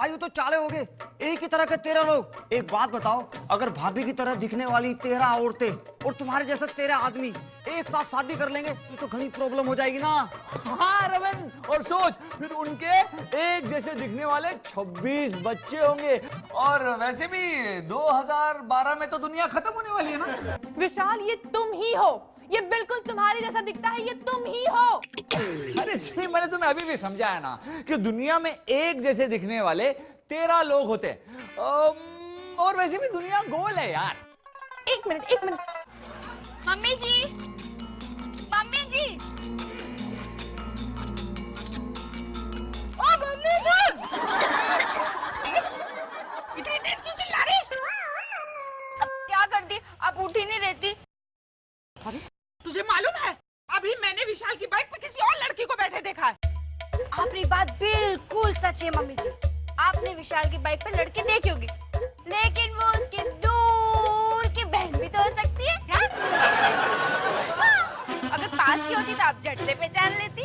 भाई तो चाले हो गए, एक ही तरह के 13 लोग। एक बात बताओ, अगर भाभी की तरह दिखने वाली 13 औरतें और तुम्हारे जैसे 13 आदमी एक साथ शादी कर लेंगे तो घनी प्रॉब्लम हो जाएगी ना। हाँ रमन, और सोच फिर उनके एक जैसे दिखने वाले 26 बच्चे होंगे। और वैसे भी 2012 में तो दुनिया खत्म होने वाली है ना। विशाल, ये तुम ही हो, ये बिल्कुल तुम्हारे जैसा दिखता है, ये तुम ही हो। अरे मैंने तुम्हें अभी भी समझाया ना कि दुनिया में एक जैसे दिखने वाले 13 लोग होते हैं। और वैसे भी दुनिया गोल है यार। एक मिनट। मम्मी जी, मम्मी जी, ओ मम्मी जी! इतनी तेज क्यों चिल्ला रही? क्या करती, आप उठ ही नहीं रहती। अरे तुझे मालूम है, अभी मैंने विशाल की बाइक पे किसी और लड़की को बैठे देखा है। आपकी बात बिल्कुल सच है मम्मी जी। आपने विशाल की बाइक पे लड़की देखी होगी, लेकिन वो उसकी दूर की बहन भी तो हो सकती है। हाँ, अगर पास की होती तो आप झट से पहचान लेती।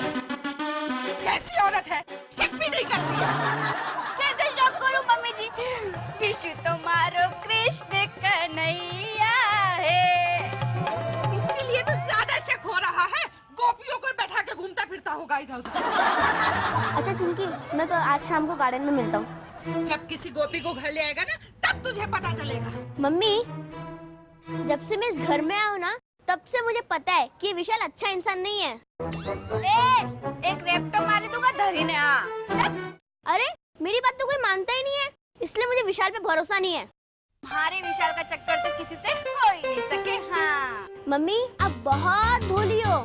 कैसी औरत है, शक भी नहीं करती है। कैसे शक करूं मम्मी जी, विशु तुम्हारो कृष्ण कन्हैया है। इसीलिए तो ज्यादा शक हो रहा है, गोपियों को बैठा के घूमता फिरता होगा इधर उधर। अच्छा चिंकी, मैं तो आज शाम को गार्डन में मिलता हूँ। जब किसी गोपी को घर ले आएगा ना, तब तुझे पता चलेगा। मम्मी, जब से मैं इस घर में आया हूँ ना, तब से मुझे पता है कि विशाल अच्छा इंसान नहीं है। एक रेप्टो मारे दूंगा धरी ने। अरे मेरी बात तो कोई मानता ही नहीं है, इसलिए मुझे विशाल पे भरोसा नहीं है। हमारे विशाल का चक्कर तो किसी से हो ही नहीं सके। हाँ मम्मी, आप बहुत भोली हो।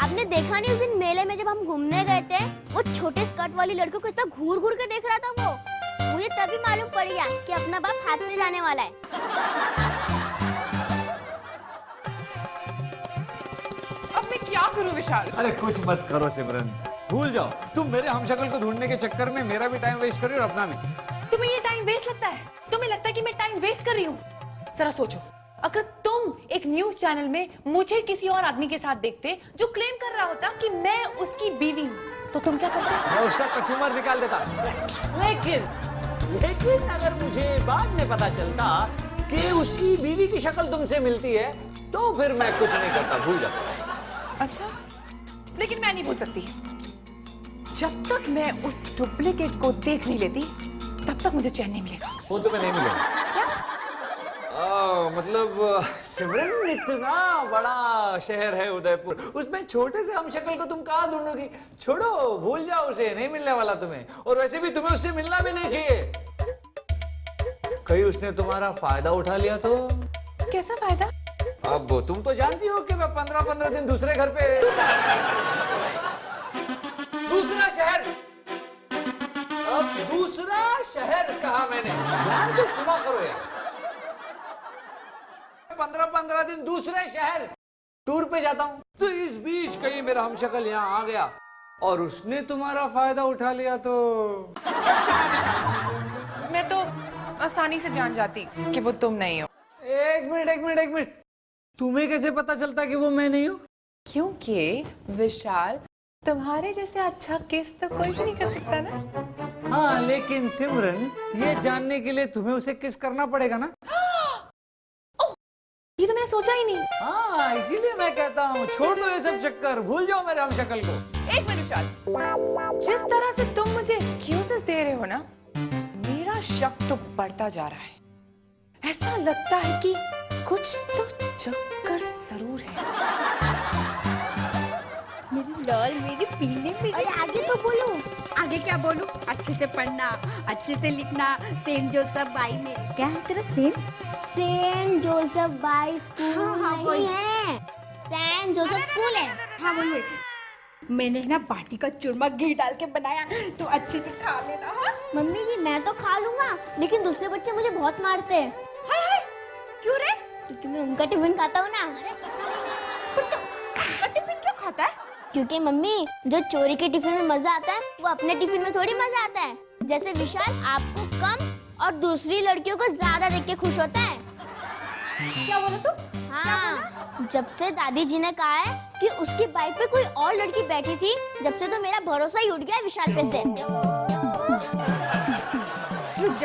आपने देखा नहीं, उस दिन मेले में जब हम घूमने गए थे, वो छोटे स्कर्ट वाली लड़की को कितना घूर घूर के देख रहा था वो। मुझे तभी मालूम पड़ गया कि अपना बाप हाथ से जाने वाला है। अब मैं क्या करूं विशाल? अरे कुछ मत करो सिमरन, भूल जाओ। तुम मेरे हमशक्ल को ढूंढने के चक्कर में मेरा भी टाइम वेस्ट कर रही हो और अपना भी। तुम्हें ये टाइम वेस्ट लगता है? तुम्हें लगता है कि मैं टाइम वेस्ट कर रही हूँ? जरा सोचो, अगर तुम एक न्यूज चैनल में मुझे किसी और आदमी के साथ देखते जो क्लेम कर रहा होता कि मैं उसकी बीवी हूँ, तो तुम क्या करते? मैं उसका कचूमर निकाल देता। लेकिन अगर मुझे बाद में पता चलता कि उसकी बीवी की शक्ल तुमसे मिलती है, तो फिर मैं कुछ नहीं करता, भूल जाता। अच्छा, लेकिन मैं नहीं भूल सकती। जब तक मैं उस डुप्लीकेट को देख नहीं लेती, तब तक मुझे चैन नहीं मिलेगा। वो तुम्हें नहीं मिलेगा। क्या? मतलब सिमरन, इतना बड़ा शहर है उदयपुर, उसमें छोटे से हमशक्ल को तुम कहाँ ढूंढोगी? छोड़ो, भूल जाओ उसे, नहीं मिलने वाला तुम्हें। और वैसे भी तुम्हें उससे मिलना भी नहीं चाहिए। कहीं उसने तुम्हारा फायदा उठा लिया तो? कैसा फायदा? अब तुम तो जानती हो कि मैं 15-15 दिन दूसरे घर पे, दूसरा शहर, अब दूसरा शहर कहा मैंने, ध्यान से सुना करो यार। 15-15 दिन दूसरे शहर टूर पे जाता हूँ, तो इस बीच कहीं मेरा हमशक्ल यहाँ आ गया और उसने तुम्हारा फायदा उठा लिया तो? मैं तो आसानी से जान जाती कि वो तुम नहीं हो। एक मिनट, तुम्हें कैसे पता चलता कि वो मैं नहीं हूँ? क्योंकि विशाल, तुम्हारे जैसे अच्छा किस तो कोई भी नहीं कर सकता ना। हाँ, लेकिन सिमरन, ये जानने के लिए तुम्हें उसे किस करना पड़ेगा ना। ये तो मैंने सोचा ही नहीं। हाँ, इसीलिए मैं कहता हूँ, छोड़ दो ये सब चक्कर, भूल जाओ मेरे हमशक्ल को। एक मिनट विशाल, जिस तरह से तुम मुझे एक्सक्यूजेस दे रहे हो ना, मेरा शक तो बढ़ता जा रहा है। ऐसा लगता है कि कुछ तो चक्कर जरूर है। मेरी लाल, मेरी पीली, मेरी आगे तो बोलो। आगे क्या बोलूं? अच्छे से पढ़ना, अच्छे से लिखना, सेंट जोसेफ बाई में। क्या है तेरा सेंट जोसेफ बाई स्कूल हाँ, नहीं वही है, सेंट जोसेफ स्कूल है। हाँ वही। मैंने ना बाटी का चूरमा घी डाल के बनाया, तो अच्छे से खा लेना। हाँ मम्मी जी, मैं तो खा लूंगा, लेकिन दूसरे बच्चे मुझे बहुत मारते हैं। हाय, क्यों रे? क्योंकि मैं उनका टिफिन खाता हूँ ना। टिफिन क्यों खाता है? क्योंकि मम्मी, जो चोरी के टिफिन में मजा आता है, वो अपने टिफिन में थोड़ी मजा आता है। जैसे विशाल आपको कम और दूसरी लड़कियों को ज्यादा देख के खुश होता है। क्या बोला तू? हाँ, जब से दादी जी ने कहा है कि उसकी बाइक पे कोई और लड़की बैठी थी, जब से तो मेरा भरोसा ही उठ गया विशाल पे से।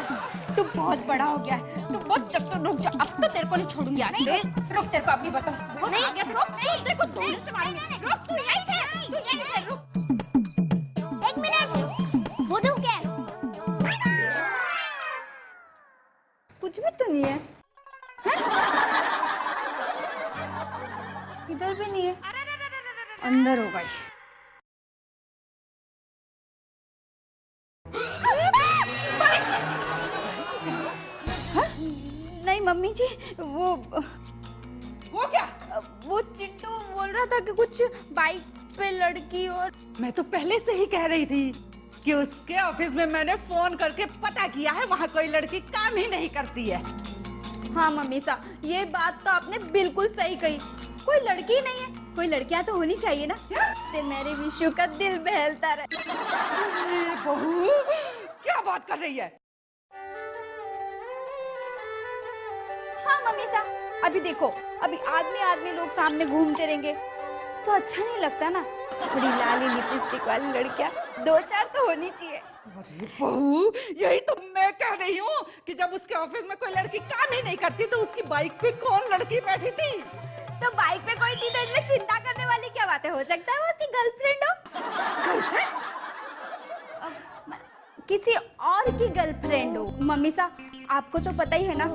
मुझे, तू बहुत बड़ा हो गया है, तू बहुत चक्कर। रुक जा, अब तो तेरे को नहीं छोड़ूंगी आज। रुक, तेरे को अभी बता। बहुत आ गया, रुक, तेरे को धोने से मारूंगी। रुक, तू यहीं ठहर, तू यहीं ठहर, रुक। 1 मिनट, वो तो क्या है? कुछ भी तो नहीं है, इधर भी नहीं है, अंदर होगा ये। नहीं मम्मी जी, वो क्या? वो चिंटू बोल रहा था कि कुछ बाइक पे लड़की। और मैं तो पहले से ही कह रही थी कि उसके ऑफिस में मैंने फोन करके पता किया है, वहाँ कोई लड़की काम ही नहीं करती है। हाँ मम्मी सा, ये बात तो आपने बिल्कुल सही कही। कोई लड़की नहीं है, कोई लड़कियां तो होनी चाहिए ना, से मेरे विशु का दिल बहलता रहे। अरे बहू, क्या बात कर रही है? हाँ मम्मी सा, अभी देखो, अभी आदमी लोग सामने घूमते रहेंगे तो अच्छा नहीं लगता ना। थोड़ी लाली लिपस्टिक वाली लड़कियां 2-4 तो होनी चाहिए। अरे बहू, यही तो मैं कह रही हूँ कि जब उसके ऑफिस में कोई लड़की काम ही नहीं करती तो उसकी बाइक पे कौन लड़की बैठी थी? तो बाइक पे कोई थी तो इसमें चिंता करने वाली क्या बात है? हो सकता है वो उसकी गर्लफ्रेंड हो, किसी और की गर्लफ्रेंड हो। मम्मी सा, आपको तो पता ही है ना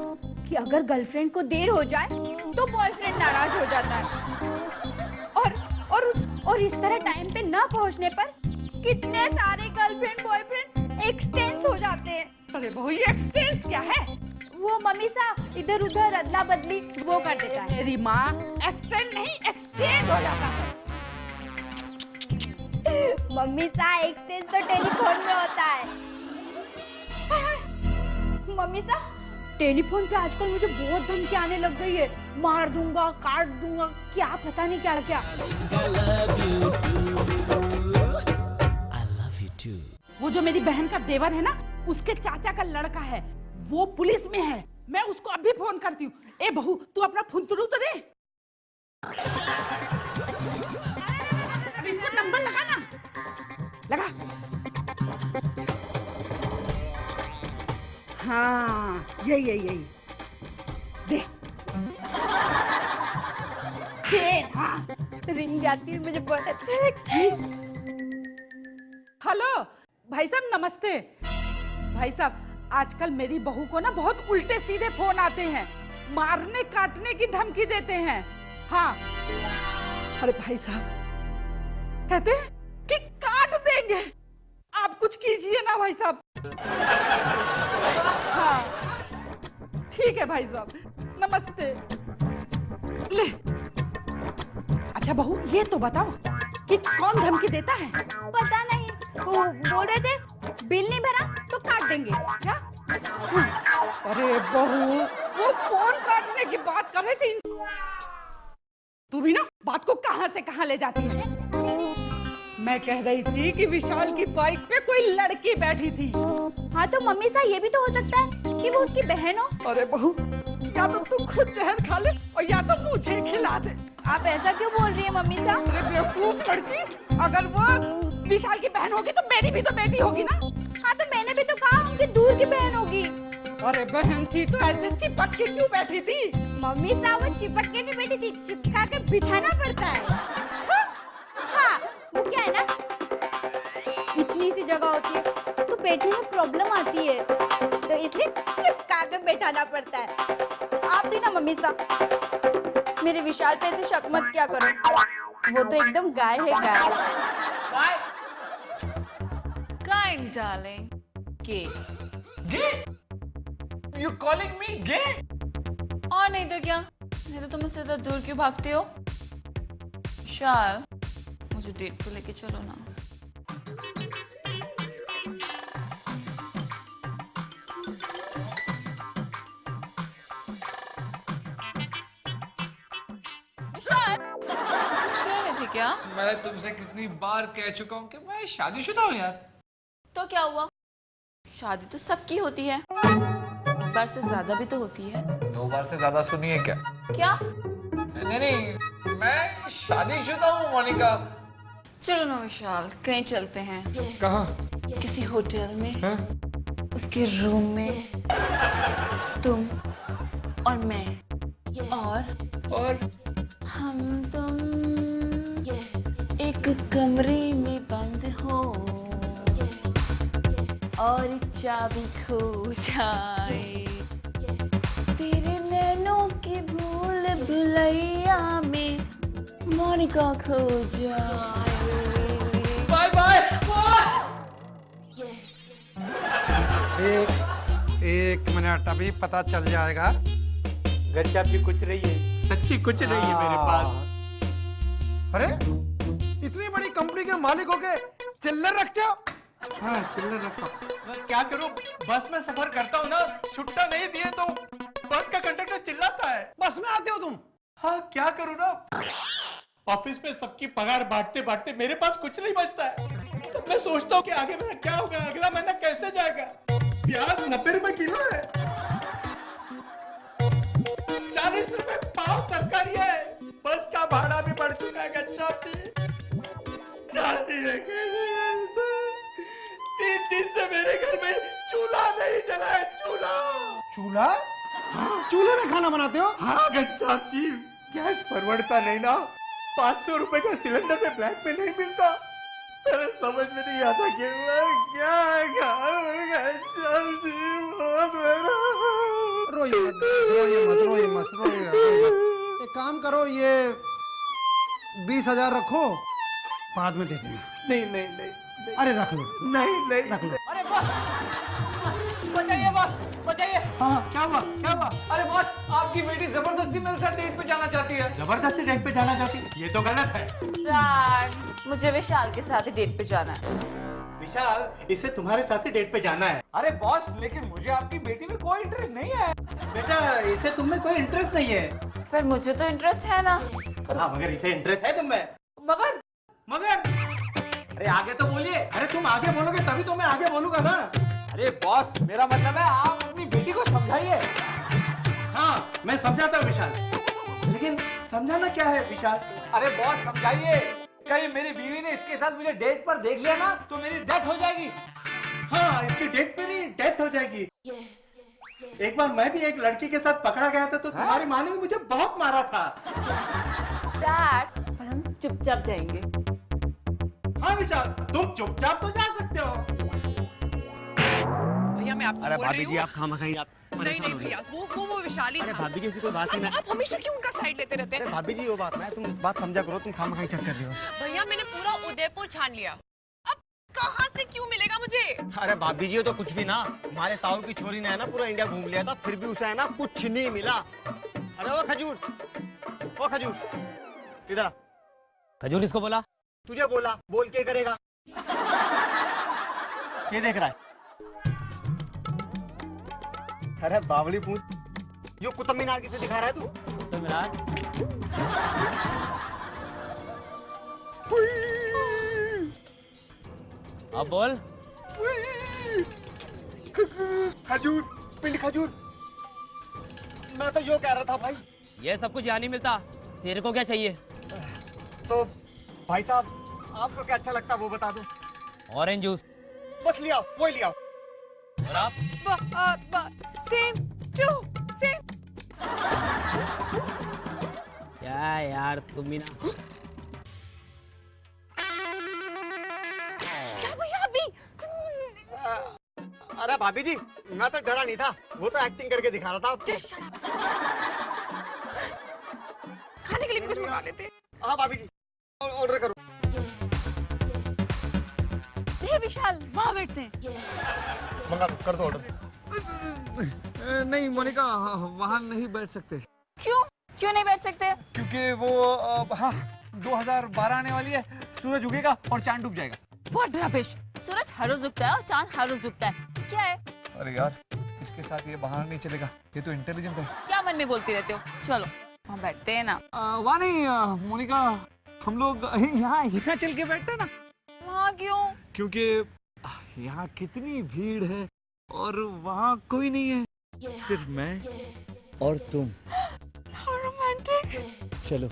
कि अगर गर्लफ्रेंड को देर हो जाए तो बॉयफ्रेंड नाराज हो जाता है, और इस तरह टाइम पे ना पहुंचने पर कितने सारे गर्लफ्रेंड बॉयफ्रेंड एक्सटेंस हो जाते हैं। अरे बहू, ये एक्सटेंस क्या है? वो मम्मी सा इधर उधर अदला बदली वो कर देता है। मेरी माँ, एक्सटेंड नहीं एक्सचेंज हो जाता है। मम्मी सा, एक्सचेंज तो टेलीफोन में होता है। मम्मी सा, टेलीफोन पे आजकल मुझे बहुत धमकी आने लग गई है, मार दूंगा, काट दूंगा, क्या पता नहीं क्या क्या। वो जो मेरी बहन का देवर है ना, उसके चाचा का लड़का है, वो पुलिस में है। मैं उसको अभी फोन करती हूँ। ए बहू, तू अपना फुंतरू तो दे। अब इसको नंबर लगा ना, लगा। हाँ, यही दे। हाँ। रिंग जाती है, मुझे बहुत अच्छा लगता है। हेलो भाई साहब, नमस्ते। भाई साहब, आजकल मेरी बहू को ना बहुत उल्टे सीधे फोन आते हैं, मारने काटने की धमकी देते हैं। हाँ, अरे भाई साहब कहते हैं कि काट देंगे। आप कुछ कीजिए ना भाई साहब। हाँ ठीक है भाई साहब, नमस्ते। ले, अच्छा बहू, ये तो बताओ कि कौन धमकी देता है? पता नहीं, वो बोल रहे थे बिल नहीं भरा तो काट देंगे। क्या? अरे बहू, वो फोन काटने की बात कर रहे थे। तू भी ना बात को कहां से कहां ले जाती है। मैं कह रही थी कि विशाल की बाइक पे कोई लड़की बैठी थी। हाँ तो मम्मी सा, ये भी तो हो सकता है कि वो उसकी बहन हो। अरे बहू, या तो तू खुद जहर खा ले और या तो मुझे खिला दे। आप ऐसा क्यों बोल रही है मम्मी सा? अरे बेवकूफ लड़की, अगर वो विशाल की बहन होगी तो मेरी भी तो बेटी होगी ना। हाँ तो मैंने भी तो कहा उनकी दूर की बहन होगी। अरे बहन थी तो ऐसे चिपक के क्यों बैठी थी? मम्मी सा, वो चिपक के नहीं बैठी थी, चिपका के बिठाना पड़ता है। हाँ, वो क्या है ना, इतनी सी जगह होती है तो बैठने में प्रॉब्लम आती है, तो इसलिए चिपका के बैठाना पड़ता है। आप भी ना मम्मी सा, मेरे विशाल पे ऐसे शक मत क्या करो, वो तो एकदम गाय है, गाय। Kind darling. Gay. Gay? You calling me gay? और नहीं तो क्या, नहीं तो तुम मुझसे इतना दूर क्यों भागते हो? विशाल, मुझे डेट पे लेके चलो ना। विशाल, कुछ कह रहे थे क्या? मैं तुमसे कितनी बार कह चुका हूँ कि मैं शादीशुदा हूँ यार। तो क्या हुआ? शादी तो सबकी होती है, एक बार से ज्यादा भी तो होती है। 2 बार से ज्यादा सुनिए क्या? क्या? नहीं, मैं शादीशुदा हूँ मोनिका। चलो ना विशाल, कहीं चलते हैं। कहाँ? किसी होटल में। उसके रूम में तुम और मैं और हम तुम एक कमरे में बंद हो और चाबी खो जाए तेरे नैनों की भूल भुलैया में मोनिका खो जाए। Bye bye. एक मिनट, अभी पता चल जाएगा। गच्चा भी कुछ नहीं है, सच्ची कुछ नहीं है मेरे पास। अरे इतनी बड़ी कंपनी के मालिक हो के चिल्लर रखते हो? हाँ चिल्लर रखा। मैं क्या करूं, बस में सफर करता हूं ना, छुट्टा नहीं दिए तो बस का कंडक्टर चिल्लाता है। बस में आते हो तुम? हाँ क्या करूं ना, ऑफिस में सबकी पगार बांटते बांटते मेरे पास कुछ नहीं बचता है। तो मैं सोचता हूँ कि आगे मेरा क्या होगा, अगला महीना कैसे जाएगा। प्याज 90 रुपए किलो है, 40 रुपए पाव तरकारी है, बस का भाड़ा भी बढ़ चुका है। गच्चा भी 3 दिन से मेरे घर में चूल्हा नहीं जला है। चूल्हा? चूल्हे में खाना बनाते हो? हाँ गच्चा जी, गैस परवड़ता नहीं ना, 500 रुपए का सिलेंडर पे ब्लैक में नहीं मिलता। मेरे समझ में नहीं आता कि मैं क्या खाऊं। गच्चा जी बहुत मेरा। रोइए मत। एक काम करो, ये 20,000 रखो, बाद में दे देना। नहीं। अरे रख लो। नहीं रख लो। अरे बॉस, बचाइए बॉस, बचाइए। हाँ क्या हुआ? अरे बॉस, आपकी बेटी जबरदस्ती मेरे साथ डेट पे जाना चाहती है। जबरदस्ती डेट पे जाना चाहती? ये तो गलत है। मुझे विशाल के साथ ही डेट पे जाना है। विशाल, इसे तुम्हारे साथ ही डेट पे जाना है। अरे बॉस, लेकिन मुझे आपकी बेटी में कोई इंटरेस्ट नहीं है। बेटा, इसे तुम में कोई इंटरेस्ट नहीं है। पर मुझे तो इंटरेस्ट है ना। हाँ मगर इसे इंटरेस्ट है तुम में। मगर अरे आगे तो बोलिए। अरे तुम आगे बोलोगे तभी तो मैं आगे बोलूंगा ना। अरे बॉस, मेरा मतलब है आप अपनी बेटी को समझाइए। हाँ मैं समझाता हूँ विशाल, लेकिन समझाना क्या है विशाल? अरे बॉस समझाइए, कहीं मेरी बीवी ने इसके साथ मुझे डेट पर देख लिया ना तो मेरी डेथ हो जाएगी। हाँ इसकी डेट पे नहीं, डेथ हो जाएगी। एक बार मैं भी एक लड़की के साथ पकड़ा गया था तो तुम्हारी माँ ने भी मुझे बहुत मारा था। डैड, पर हम चुपचाप जाएंगे। हाँ विशाल, तुम चुपचाप तो जा सकते हो। भैया मैं आपको अरे बोल रही भाभी जी, हूँ। आप खामखाई आप परेशान हो रही भैया, हो। वो विशाली अरे था। भाभी जी, ऐसी कोई बात नहीं है। आप हमेशा क्यों उनका साइड लेते रहते अरे हैं? भाभी जी, वो बात ना है, तुम बात समझा करो, तुम खामखाई चेक कर रही हो। भैया मैंने पूरा उदयपुर छान लिया, अब कहाँ से क्यों मिलेगा मुझे? अरे भाभी जी, ये तो कुछ भी ना, हमारे ताऊ की छोरी ने है ना पूरा इंडिया घूम लिया था, फिर भी उसे है ना कुछ नहीं मिला। अरे ओ खजूर, इधर आ। खजूर इसको बोला? तुझे बोला, बोल के करेगा। ये देख रहा है? अरे बावली पूछ, जो कुतुब मीनार किसे दिखा रहा है तू? तो मिला। अब बोल। खजूर, पिंड खजूर। मैं तो यो कह रहा था भाई। ये सब कुछ यहाँ नहीं मिलता, तेरे को क्या चाहिए? तो भाई साहब, आपको क्या अच्छा लगता है वो बता दो। Orange juice. बस लिया, वो लिया। और आप? Same to same. क्या यार तुम भी ना। क्या भैया अभी? अरे भाभी जी, मैं तो डरा नहीं था, वो तो एक्टिंग करके दिखा रहा था आपको। खाने के लिए भी कुछ मंगा लेते। हाँ भाभी जी, ऑर्डर करो। विशाल, वहाँ बैठते हैं। मंगा दो, कर दो ऑर्डर। नहीं मोनिका, वहाँ नहीं बैठ सकते। क्यों नहीं बैठ सकते? क्योंकि वो 2012 आने वाली है, सूरज उगेगा और चांद डूब जाएगा। What rubbish! सूरज हर रोज उगता है और चांद हर रोज डूबता है। क्या है? अरे यार, इसके साथ ये बहाना नहीं चलेगा, ये तो इंटेलिजेंट है। क्या मन में बोलती रहते हो? चलो वहाँ बैठते हैं ना। वहाँ नहीं मोनिका, हम लोग यहाँ चल के बैठते हैं ना। वहाँ क्यों? क्योंकि यहाँ कितनी भीड़ है और वहाँ कोई नहीं है, सिर्फ मैं और तुम। रोमांटिक। चलो।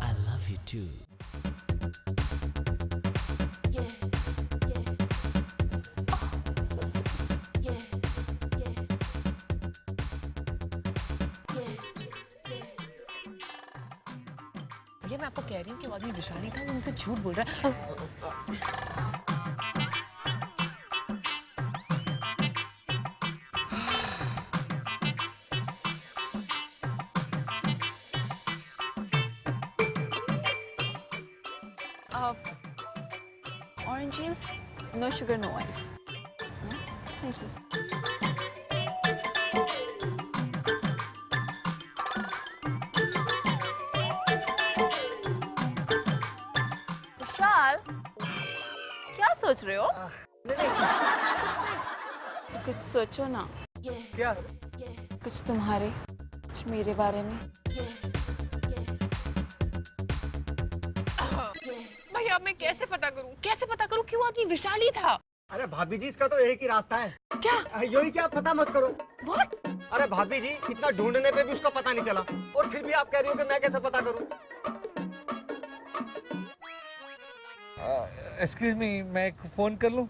I love you too. भैया मैं आपको कह रही हूँ कि वो आदमी विशाली था, वो मुझसे झूठ बोल रहा है। Orange juice, no sugar, no ice. Thank you. विशाल, क्या सोच रहे हो? तो कुछ सोचो ना। क्या? कुछ तुम्हारे, कुछ मेरे बारे में। भैया अब मैं कैसे पता करूँ कि वो आदमी विशाली था? अरे भाभी जी, इसका तो एक ही रास्ता है। क्या? यही क्या पता मत करो। What? अरे भाभी जी, इतना ढूंढने पे भी उसका पता नहीं चला, और फिर भी आप कह रही हो कि मैं कैसे पता करूं? एक्सक्यूज मी, मैं एक फोन कर लूं?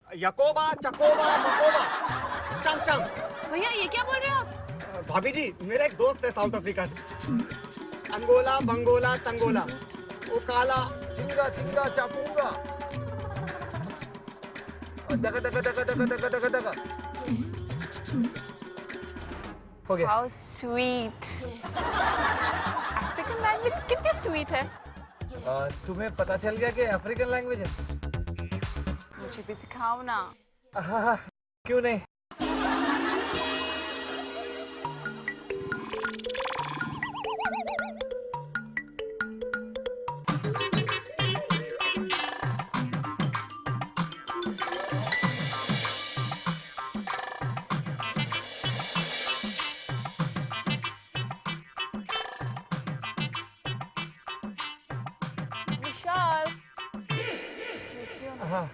यकोबा चकोबा मकोबा चम चम। भैया ये क्या बोल रहे हो आप? भाभी जी, मेरा एक दोस्त है साउथ अफ्रीका से। अंगोला बंगोला तंगोला, वो काला चिंगा चिंगा चापूंगा, दगा दगा दगा दगा दगा दगा दगा। हो गया। How sweet. African language कितनी sweet है? तुम्हें पता चल गया कि अफ्रीकन लैंग्वेज है? मुझे भी सिखाओ ना। हाँ, क्यों नहीं? विशाल, जूस पियो ना। हाँ।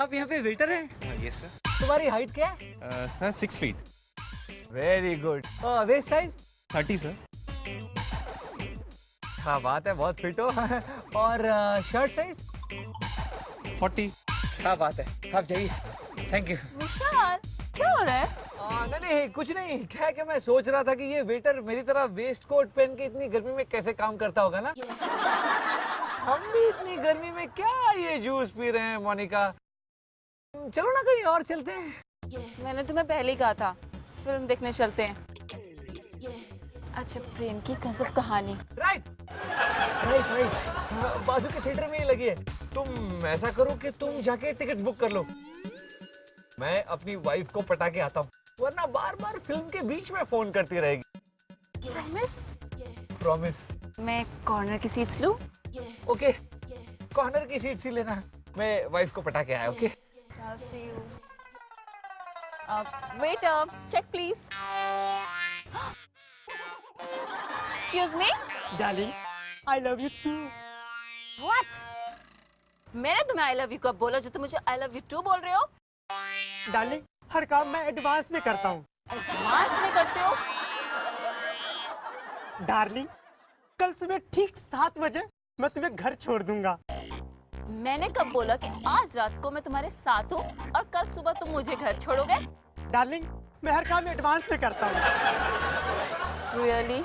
आप यहाँ पे वेटर हैं? Yes sir. तुम्हारी हाइट क्या है? Sir 6 feet. Very good. Waste size? 30 sir. हाँ बात है, बहुत फिट हो। और शर्ट साइज? 40। हाँ बात है, आप जाइए। Thank you. विशाल, क्या हो रहा है? नहीं कुछ नहीं, क्या है कि मैं सोच रहा था कि ये वेटर मेरी तरह वेस्ट कोट पहन के इतनी गर्मी में कैसे काम करता होगा ना। हम भी इतनी गर्मी में क्या ये जूस पी रहे हैं मोनिका। चलो ना कहीं और चलते हैं। मैंने तुम्हें पहले ही कहा था, फिल्म देखने चलते हैं। अच्छा, प्रेम की गजब कहानी। राइट राइट राइट, बाजू के थिएटर में ही लगी है। तुम ऐसा करो कि तुम जाके टिकट्स बुक कर लो, मैं अपनी वाइफ को पटा के आता हूँ, वरना बार बार फिल्म के बीच में फोन करती रहेगी। प्रॉमिस? प्रॉमिस। मैं कॉर्नर की सीट्स लूं? ओके, कॉर्नर की सीट सी लेना, मैं वाइफ को पटा के आया। Okay. I'll see you. Waiter, check please. Excuse me? Darling, I love you too. What? मैंने तुम्हें I love you कब बोला जो तुम मुझे I love you too बोल रहे हो? डार्लिंग, हर काम मैं एडवांस में करता हूँ। एडवांस में करते हो? डार्लिंग, कल सुबह ठीक 7 बजे मैं तुम्हें घर छोड़ दूंगा। मैंने कब बोला कि आज रात को मैं तुम्हारे साथ हूँ और कल सुबह तुम मुझे घर छोड़ोगे? डार्लिंग, मैं हर काम एडवांस में करता हूँ। Really?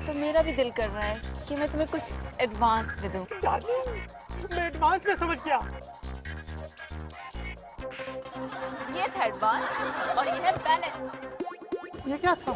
तो मेरा भी दिल कर रहा है कि मैं तुम्हें कुछ एडवांस में दूं। डार्लिंग, मैं एडवांस में समझ गया। ये था एडवांस और ये है बैलेंस। ये क्या था?